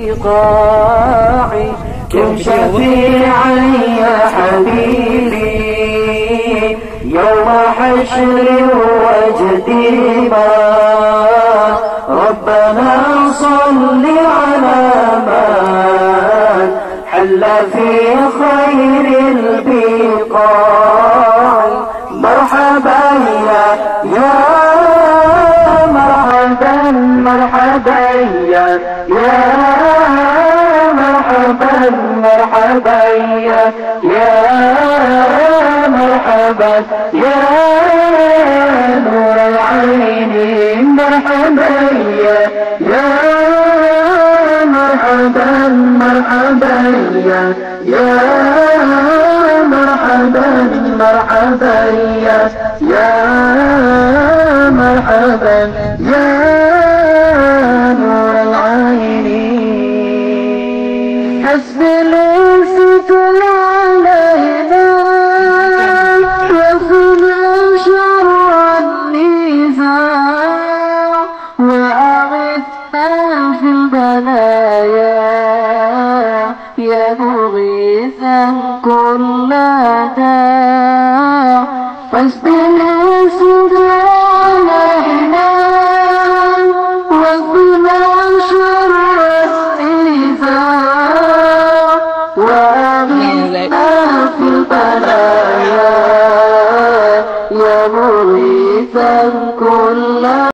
البقاع كن شفيعا يا حبيبي يوم حشر وجديما ربنا صل على من حل في خير البقاع مرحبا يا مرحبا مرحبا يا مرحبا مرحبا يا مرحبا يا نور العين مرحبا يا مرحبا مرحبا يا مرحبا مرحبا يا مرحبا يا نور العين حسبي ليس علينا وخذ شر النزاع وأغثنا في البلايا يا مغيثا كل داع حسبي ليس